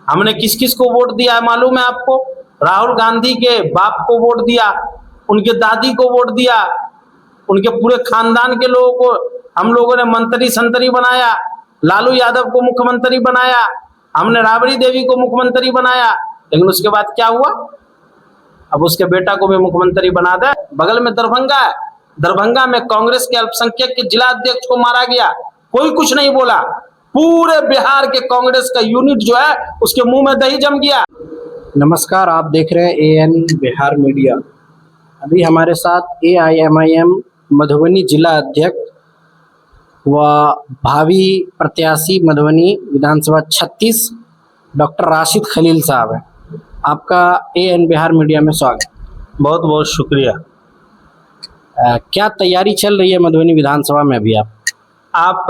हमने किस किस को वोट दिया है मालूम है आपको? राहुल गांधी के बाप को वोट दिया, उनके दादी को वोट दिया, उनके पूरे खानदान के लोगों को हम लोगों ने मंत्री संतरी बनाया, लालू यादव को मुख्यमंत्री बनाया, हमने राबड़ी देवी को मुख्यमंत्री बनाया। लेकिन उसके बाद क्या हुआ? अब उसके बेटा को भी मुख्यमंत्री बना दे। बगल में दरभंगा है, दरभंगा में कांग्रेस के अल्पसंख्यक के जिला अध्यक्ष को मारा गया, कोई कुछ नहीं बोला। पूरे बिहार के कांग्रेस का यूनिट जो है उसके मुंह में दही जम गया। नमस्कार, आप देख रहे हैं एएन बिहार मीडिया। अभी हमारे साथ एआईएमआईएम मधुबनी जिला अध्यक्ष व भावी प्रत्याशी मधुबनी विधानसभा 36 डॉक्टर राशिद खलील साहब हैं। आपका एएन बिहार मीडिया में स्वागत। बहुत बहुत शुक्रिया। क्या तैयारी चल रही है मधुबनी विधानसभा में अभी? आप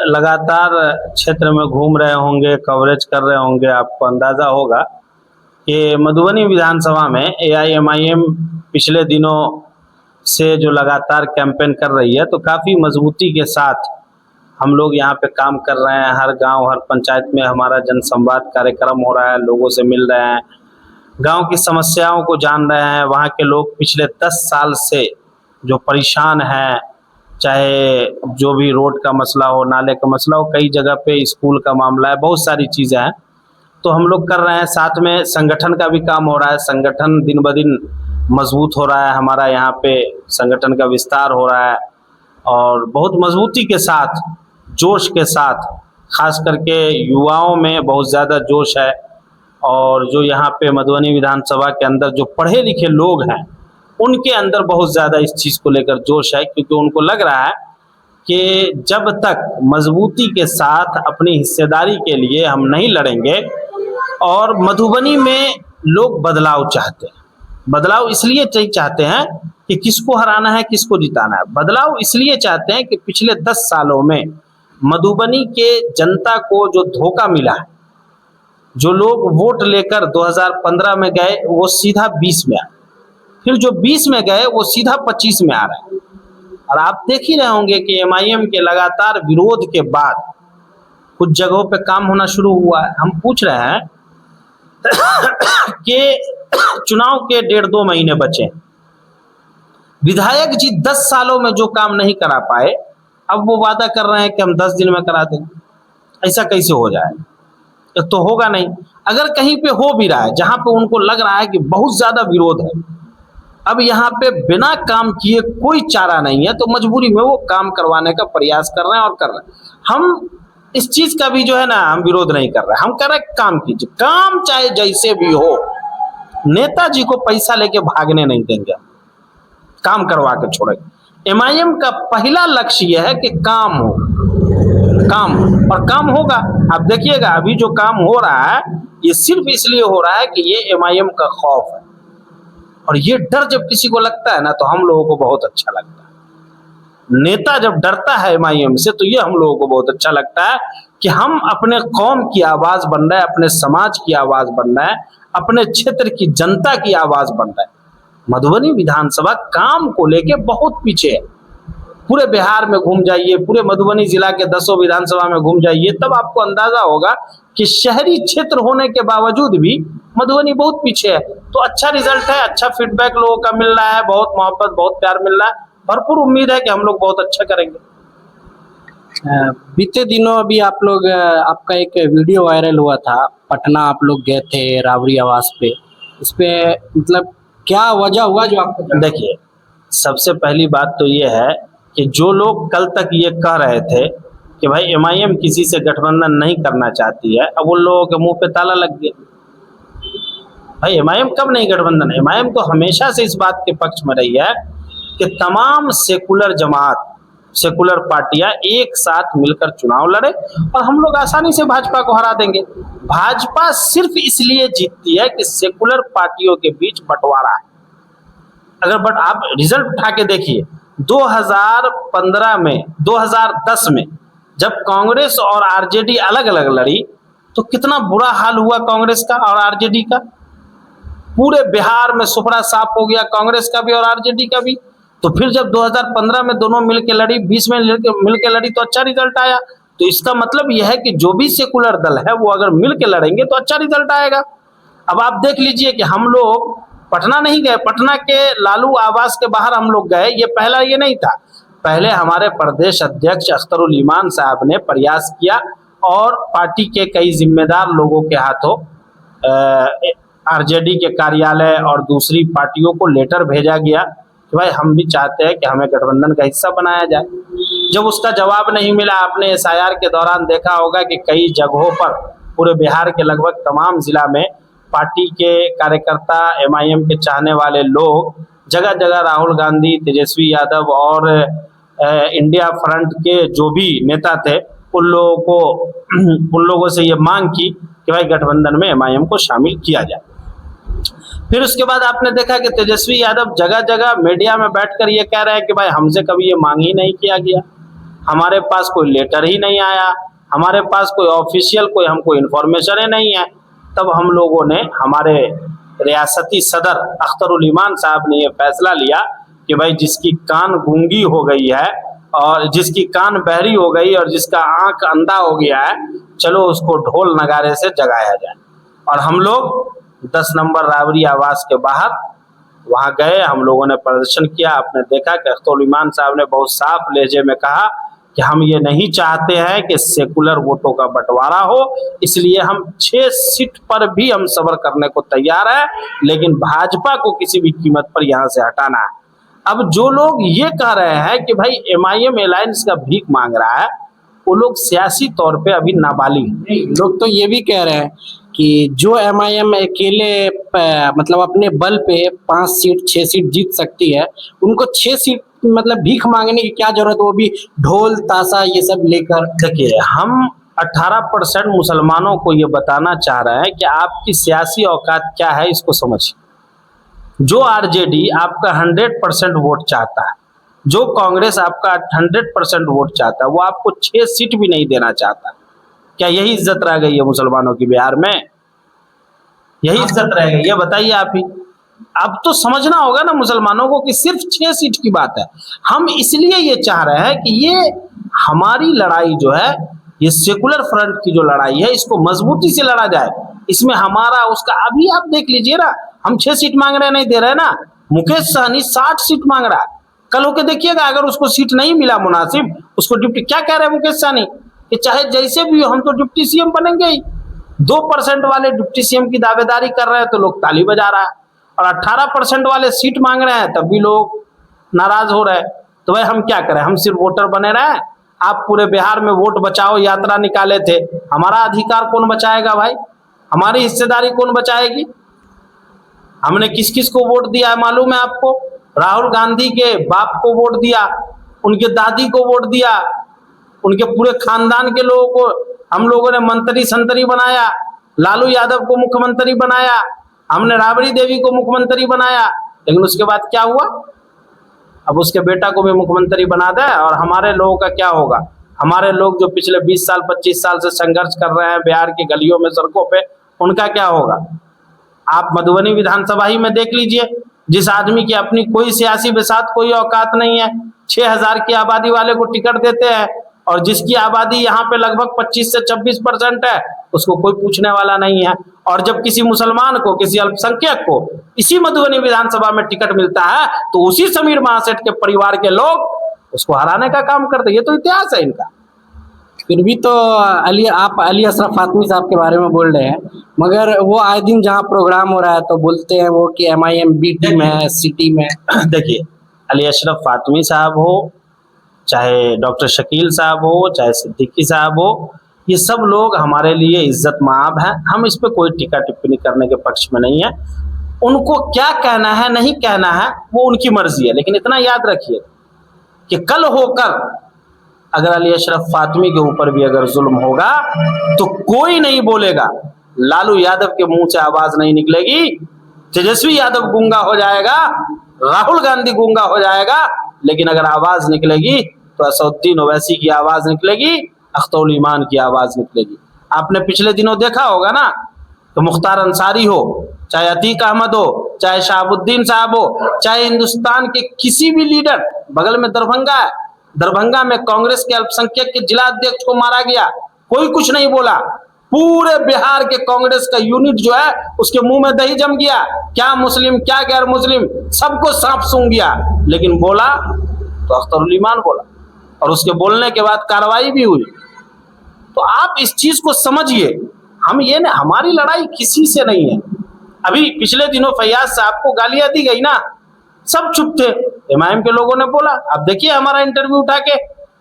लगातार क्षेत्र में घूम रहे होंगे, कवरेज कर रहे होंगे, आपको अंदाज़ा होगा कि मधुबनी विधानसभा में एआईएमआईएम पिछले दिनों से जो लगातार कैंपेन कर रही है, तो काफ़ी मजबूती के साथ हम लोग यहाँ पे काम कर रहे हैं। हर गांव, हर पंचायत में हमारा जनसंवाद कार्यक्रम हो रहा है, लोगों से मिल रहे हैं, गांव की समस्याओं को जान रहे हैं। वहाँ के लोग पिछले 10 साल से जो परेशान हैं, चाहे जो भी रोड का मसला हो, नाले का मसला हो, कई जगह पे स्कूल का मामला है, बहुत सारी चीज़ें हैं, तो हम लोग कर रहे हैं। साथ में संगठन का भी काम हो रहा है, संगठन दिन ब दिन मजबूत हो रहा है, हमारा यहाँ पे संगठन का विस्तार हो रहा है और बहुत मजबूती के साथ, जोश के साथ, खास करके युवाओं में बहुत ज़्यादा जोश है। और जो यहाँ पे मधुबनी विधानसभा के अंदर जो पढ़े लिखे लोग हैं, उनके अंदर बहुत ज़्यादा इस चीज़ को लेकर जोश है, क्योंकि उनको लग रहा है कि जब तक मजबूती के साथ अपनी हिस्सेदारी के लिए हम नहीं लड़ेंगे। और मधुबनी में लोग बदलाव चाहते हैं। बदलाव इसलिए चाहते हैं कि किसको हराना है, किसको जिताना है। बदलाव इसलिए चाहते हैं कि पिछले 10 सालों में मधुबनी के जनता को जो धोखा मिला है, जो लोग वोट लेकर 2015 में गए वो सीधा 20 में आए, फिर जो 20 में गए वो सीधा 25 में आ रहे हैं। और आप देख ही रहे होंगे कि एमआईएम के लगातार विरोध के बाद कुछ जगहों पे काम होना शुरू हुआ है। हम पूछ रहे हैं कि चुनाव के 1.5-2 महीने बचे, विधायक जी 10 सालों में जो काम नहीं करा पाए, अब वो वादा कर रहे हैं कि हम 10 दिन में करा देंगे। ऐसा कैसे हो जाए? तो होगा नहीं। अगर कहीं पे हो भी रहा है, जहां पे उनको लग रहा है कि बहुत ज्यादा विरोध है, अब यहाँ पे बिना काम किए कोई चारा नहीं है, तो मजबूरी में वो काम करवाने का प्रयास कर रहे हैं और कर रहे हैं। हम इस चीज का भी जो है ना, हम विरोध नहीं कर रहे, हम कह रहे हैं काम कीजिए, काम चाहे जैसे भी हो। नेताजी को पैसा लेके भागने नहीं देंगे, काम करवा के छोड़ेंगे। एमआईएम का पहला लक्ष्य यह है कि काम हो, काम, और काम होगा। आप देखिएगा अभी जो काम हो रहा है, ये सिर्फ इसलिए हो रहा है कि ये एमआईएम का खौफ है। और ये डर जब किसी को लगता है ना, तो हम लोगों को बहुत अच्छा लगता है। नेता जब डरता है एमआईएम से, तो ये हम लोगों को बहुत अच्छा लगता है कि हम अपने कौम की आवाज बन रहे हैं, अपने समाज की आवाज बन रहे हैं, अपने क्षेत्र की जनता की आवाज बन रहे हैं। मधुबनी विधानसभा काम को लेके बहुत पीछे है। पूरे बिहार में घूम जाइए, पूरे मधुबनी जिला के 10 विधानसभा में घूम जाइए, तब आपको अंदाजा होगा कि शहरी क्षेत्र होने के बावजूद भी मधुबनी बहुत पीछे है। तो अच्छा रिजल्ट है, अच्छा फीडबैक लोगों का मिल रहा है, बहुत मोहब्बत, बहुत प्यार मिल रहा है। भरपूर उम्मीद है कि हम लोग बहुत अच्छा करेंगे। बीते दिनों अभी आप लोग, आपका एक वीडियो वायरल हुआ था, पटना आप लोग गए थे राबड़ी आवास पे, इस पे मतलब क्या वजह हुआ जो आपको? देखिए, सबसे पहली बात तो ये है कि जो लोग कल तक ये कह रहे थे कि भाई एमआईएम किसी से गठबंधन नहीं करना चाहती है, अब उन लोगों के मुंह पे ताला लग गया। भाई एमआईएम कब नहीं गठबंधन? एमआईएम तो हमेशा से इस बात के पक्ष में रही है कि तमाम सेकुलर जमात, सेकुलर पार्टियां एक साथ मिलकर चुनाव लड़े और हम लोग आसानी से भाजपा को हरा देंगे। भाजपा सिर्फ इसलिए जीतती है कि सेकुलर पार्टियों के बीच बंटवारा है। अगर आप रिजल्ट उठा के देखिए, 2015 में, 2010 में जब कांग्रेस और आरजेडी अलग अलग लड़ी, तो कितना बुरा हाल हुआ कांग्रेस का और आरजेडी का। पूरे बिहार में सुपड़ा साफ हो गया, कांग्रेस का भी और आरजेडी का भी। तो फिर जब 2015 में दोनों मिलकर लड़ी, 20 में मिलकर लड़ी, तो अच्छा रिजल्ट आया। तो इसका मतलब यह है कि जो भी सेकुलर दल है वो अगर मिल के लड़ेंगे तो अच्छा रिजल्ट आएगा। अब आप देख लीजिए कि हम लोग पटना नहीं गए, पटना के लालू आवास के बाहर हम लोग गए, ये पहला ये नहीं था। पहले हमारे प्रदेश अध्यक्ष अख्तरुल ईमान साहब ने प्रयास किया और पार्टी के कई जिम्मेदार लोगों के हाथों आरजेडी के कार्यालय और दूसरी पार्टियों को लेटर भेजा गया कि भाई हम भी चाहते हैं कि हमें गठबंधन का हिस्सा बनाया जाए। जब उसका जवाब नहीं मिला, आपने एसआईआर के दौरान देखा होगा कि कई जगहों पर पूरे बिहार के लगभग तमाम जिला में पार्टी के कार्यकर्ता, एमआईएम के चाहने वाले लोग जगह जगह राहुल गांधी, तेजस्वी यादव और इंडिया फ्रंट के जो भी नेता थे उन लोगों से ये मांग की कि भाई गठबंधन में एमआईएम को शामिल किया जाए। फिर उसके बाद आपने देखा कि तेजस्वी यादव जगह जगह मीडिया में बैठकर ये कह रहे हैं कि भाई हमसे कभी ये मांग ही नहीं किया गया, हमारे पास कोई लेटर ही नहीं आया, हमारे पास कोई ऑफिशियल कोई हमको इन्फॉर्मेशन ही नहीं है। तब हम लोगों ने, हमारे रियासती सदर अख्तरुल ईमान साहब ने ये फैसला लिया कि भाई जिसकी कान गूंगी हो गई है और जिसकी कान बहरी हो गई और जिसका आंख अंधा हो गया है, चलो उसको ढोल नगारे से जगाया जाए। और हम लोग 10 नंबर राबरी आवास के बाहर वहां गए, हम लोगों ने प्रदर्शन किया। आपने देखा कि अख्तरुल ईमान साहब ने बहुत साफ लहजे में कहा कि हम ये नहीं चाहते हैं कि सेकुलर वोटों का बंटवारा हो, इसलिए हम 6 सीट पर भी हम सब्र करने को तैयार है, लेकिन भाजपा को किसी भी कीमत पर यहाँ से हटाना है। अब जो लोग ये कह रहे हैं कि भाई एमआईएम अलायंस का भीख मांग रहा है, वो लोग सियासी तौर पे अभी नाबालिग हैं। लोग तो ये भी कह रहे हैं कि जो एमआईएम अकेले मतलब अपने बल पे 5 सीट 6 सीट जीत सकती है, उनको 6 सीट मतलब भीख मांगने की क्या जरूरत, वो भी ढोल ताशा ये सब लेकर। देखिए, हम 18% मुसलमानों को ये बताना चाह रहे हैं कि आपकी सियासी औकात क्या है, इसको समझिए। जो आरजेडी आपका 100% वोट चाहता है, जो कांग्रेस आपका 100% वोट चाहता है, वो आपको 6 सीट भी नहीं देना चाहता। क्या यही इज्जत रह गई है मुसलमानों की बिहार में? यही इज्जत रह गई है? बताइए आप ही। अब तो समझना होगा ना मुसलमानों को कि सिर्फ 6 सीट की बात है। हम इसलिए ये चाह रहे हैं कि ये हमारी लड़ाई जो है, ये सेकुलर फ्रंट की जो लड़ाई है, इसको मजबूती से लड़ा जाए। इसमें हमारा उसका, अभी आप देख लीजिए ना, हम 6 सीट मांग रहे हैं, नहीं दे रहे ना। मुकेश सहनी 60 सीट मांग रहा है। कल होके देखिएगा, अगर उसको सीट नहीं मिला मुनासिब, उसको डिप्टी, क्या कह रहे हैं मुकेश सहनी कि चाहे जैसे भी हो हम तो डिप्टी सीएम बनेंगे ही। 2% वाले डिप्टी सीएम की दावेदारी कर रहे हैं तो लोग ताली बजा रहा है, और 18% वाले सीट मांग रहे हैं तब भी लोग नाराज हो रहे हैं। तो भाई हम क्या करें? हम सिर्फ वोटर बने रहे? आप पूरे बिहार में वोट बचाओ यात्रा निकाले थे, हमारा अधिकार कौन बचाएगा भाई? हमारी हिस्सेदारी कौन बचाएगी? हमने किस किस को वोट दिया है मालूम है आपको? राहुल गांधी के बाप को वोट दिया, उनके दादी को वोट दिया, उनके पूरे खानदान के लोगों को हम लोगों ने मंत्री संतरी बनाया, लालू यादव को मुख्यमंत्री बनाया, हमने राबड़ी देवी को मुख्यमंत्री बनाया। लेकिन उसके बाद क्या हुआ? अब उसके बेटा को भी मुख्यमंत्री बना दे और हमारे लोगों का क्या होगा? हमारे लोग जो पिछले 20 साल 25 साल से संघर्ष कर रहे हैं बिहार की गलियों में, सड़कों पे, उनका क्या होगा? आप मधुबनी विधानसभा ही में देख लीजिए, जिस आदमी की अपनी कोई सियासी बिसात, कोई औकात नहीं है, 6000 की आबादी वाले को टिकट देते हैं, और जिसकी आबादी यहाँ पे लगभग 25 से 26% है, उसको कोई पूछने वाला नहीं है। और जब किसी मुसलमान को, किसी अल्पसंख्यक को इसी मधुबनी विधानसभा में टिकट मिलता है, तो उसी समीर महासेठ के परिवार के लोग उसको हराने का काम करते हैं। ये तो इतिहास है इनका। फिर भी तो आप अली अशरफ फातमी साहब के बारे में बोल रहे हैं, मगर वो आए दिन जहाँ प्रोग्राम हो रहा है तो बोलते हैं वो कि एमआईएम बी टीम है, सी टीम है। देखिए, अली अशरफ फातमी साहब हो, चाहे डॉक्टर शकील साहब हो, चाहे सिद्दीकी साहब हो, ये सब लोग हमारे लिए इज्जत माब हैं। हम इस पे कोई टीका टिप्पणी करने के पक्ष में नहीं है। उनको क्या कहना है, नहीं कहना है, वो उनकी मर्जी है। लेकिन इतना याद रखिए कि कल होकर अगर अली अशरफ फातमी के ऊपर भी अगर जुल्म होगा तो कोई नहीं बोलेगा, लालू यादव के मुंह से आवाज नहीं निकलेगी, तेजस्वी यादव गूंगा हो जाएगा, राहुल गांधी गूंगा हो जाएगा, लेकिन अगर आवाज निकलेगी तो असदुद्दीन ओवैसी की आवाज निकलेगी, अख्तरुल ईमान की आवाज निकलेगी। आपने पिछले दिनों देखा होगा ना, तो मुख्तार अंसारी हो, चाहे अतीक अहमद हो, चाहे शहाबुद्दीन साहब हो, चाहे हिंदुस्तान के किसी भी लीडर, बगल में दरभंगा है, दरभंगा में कांग्रेस के अल्पसंख्यक के जिला अध्यक्ष को मारा गया, कोई कुछ नहीं बोला। पूरे बिहार के कांग्रेस का यूनिट जो है उसके मुंह में दही जम गया, क्या मुस्लिम क्या गैर मुस्लिम सबको सांप सूंघ गया। लेकिन बोला तो अख्तरुल ईमान बोला, और उसके बोलने के बाद कार्रवाई भी हुई। तो आप इस चीज को समझिए, हम ये ना, हमारी लड़ाई किसी से नहीं है। अभी पिछले दिनों फैयाज साहब को गालियां दी गई ना, सब चुप थे, एमआईएम के लोगों ने बोला। अब देखिए हमारा इंटरव्यू उठा के,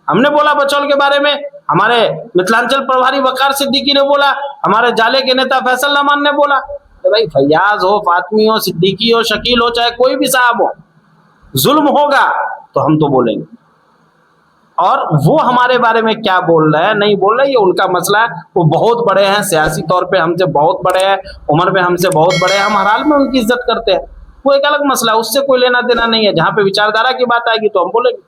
हमने बोला बचौल के बारे में, हमारे मिथिलांचल प्रभारी वकार सिद्दीकी ने बोला, हमारे जाले के नेता फैसल रहमान ने बोला। तो भाई फैयाज हो, फातमी हो, सिद्दीकी हो, शकील हो, चाहे कोई भी साहब हो, जुल्म होगा तो हम तो बोलेंगे। और वो हमारे बारे में क्या बोल रहे हैं नहीं बोल रहे, ये उनका मसला है। वो बहुत बड़े हैं, सियासी तौर पे हमसे बहुत बड़े हैं, उम्र में हमसे बहुत बड़े हैं, हम हर हाल में उनकी इज्जत करते हैं, वो एक अलग मसला है, उससे कोई लेना देना नहीं है। जहां पे विचारधारा की बात आएगी तो हम बोलेंगे।